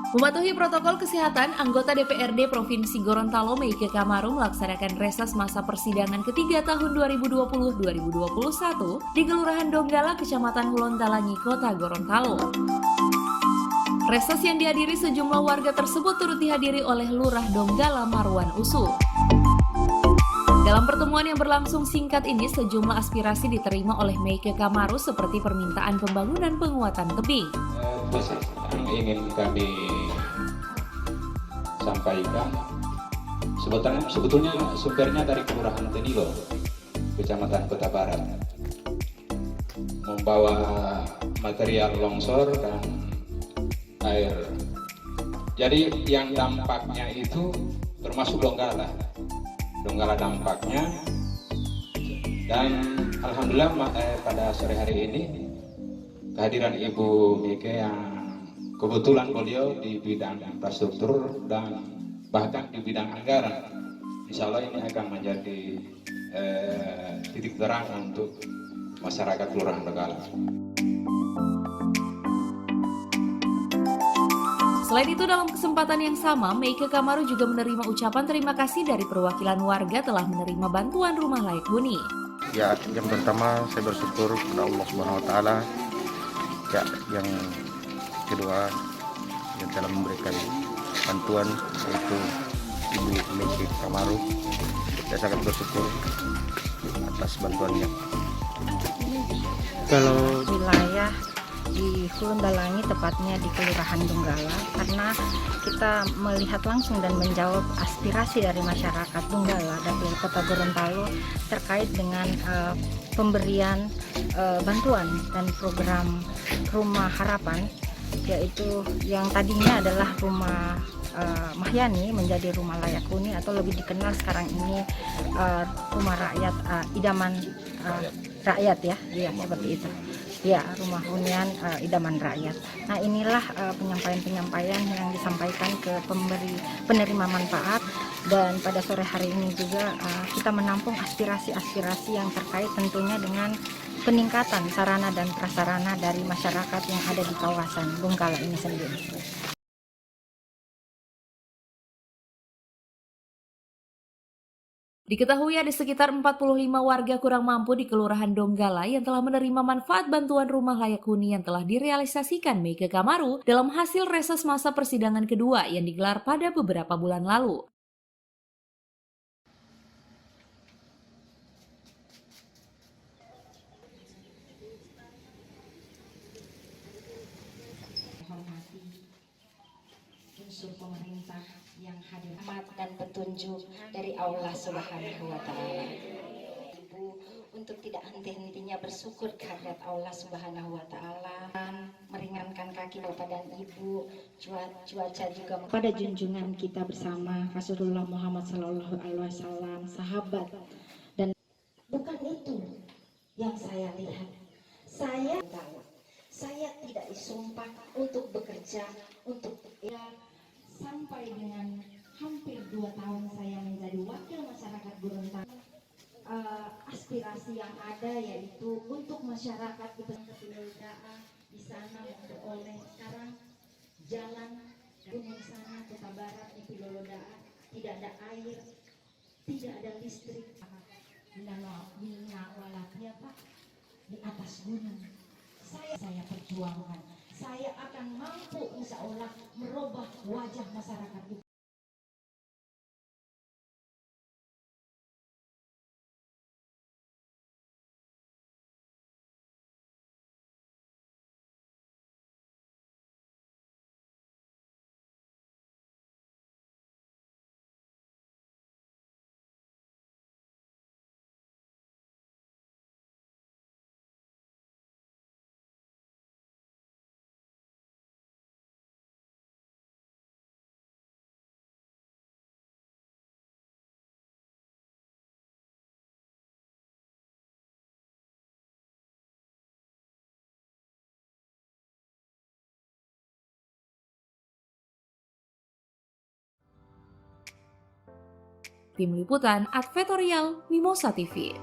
Mematuhi protokol kesehatan, anggota DPRD Provinsi Gorontalo Meike Kamaru melaksanakan resas masa persidangan ketiga tahun 2020-2021 di Kelurahan Donggala, Kecamatan Hulontalangi, Kota Gorontalo. Resas yang dihadiri sejumlah warga tersebut turut dihadiri oleh Lurah Donggala Marwan Usul. Dalam pertemuan yang berlangsung singkat ini, sejumlah aspirasi diterima oleh Meike Kamaru seperti permintaan pembangunan penguatan tebing. Yang ingin kami sampaikan, sebetulnya sumbernya dari Kelurahan Tenilo, Kecamatan Kota Barat, membawa material longsor dan air. Jadi yang dampaknya itu termasuk Donggala dampaknya, dan alhamdulillah pada sore hari ini kehadiran Ibu Meike yang kebetulan beliau di bidang infrastruktur dan bahkan di bidang anggaran, insya Allah ini akan menjadi titik terang untuk masyarakat Kelurahan Donggala. Selain itu, dalam kesempatan yang sama, Meike Kamaru juga menerima ucapan terima kasih dari perwakilan warga telah menerima bantuan rumah layak huni. Ya, yang pertama saya bersyukur kepada Allah Subhanahu Wa Taala. Ya, yang kedua yang telah memberikan bantuan yaitu Ibu Meike Kamaru. Saya sangat bersyukur atas bantuannya. Kalau wilayah di Hulontalangi, tepatnya di Kelurahan Donggala, karena kita melihat langsung dan menjawab aspirasi dari masyarakat Donggala dan dari Kota Gorontalo terkait dengan pemberian bantuan dan program Rumah Harapan, yaitu yang tadinya adalah rumah Mahyani menjadi rumah layak huni, atau lebih dikenal sekarang ini rumah rakyat, idaman rakyat, ya seperti itu. Ya, rumah hunian idaman rakyat. Nah, inilah penyampaian-penyampaian yang disampaikan ke penerima manfaat, dan pada sore hari ini juga kita menampung aspirasi-aspirasi yang terkait tentunya dengan peningkatan sarana dan prasarana dari masyarakat yang ada di kawasan Donggala ini sendiri. Diketahui ada sekitar 45 warga kurang mampu di Kelurahan Donggala yang telah menerima manfaat bantuan rumah layak huni yang telah direalisasikan Meike Kamaru dalam hasil resas masa persidangan kedua yang digelar pada beberapa bulan lalu. Unsur pemerintah yang hadir, rahmat dan petunjuk dari Allah Subhanahu wa Ta'ala. Ibu untuk tidak henti-hentinya bersyukur kehadirat Allah Subhanahu wa Ta'ala, meringankan kaki Bapak dan Ibu, cuaca juga pada junjungan kita bersama Rasulullah Muhammad Sallallahu Alaihi Wasallam, sahabat, dan bukan itu yang saya lihat. Saya tidak disumpah untuk bekerja untuk sampai dengan hampir 2 tahun saya menjadi wakil masyarakat Gorontalo. Aspirasi yang ada yaitu untuk masyarakat di Pilolodaan di sana memperoleh sekarang jalan gunung sana Kota Barat di Pilolodaan tidak ada air, tidak ada listrik. Walatnya Pak di atas gunung. Saya perjuangkan. Saya akan mampu insya Allah merubah wajah masyarakat itu. Tim Liputan Advertorial Mimosa TV.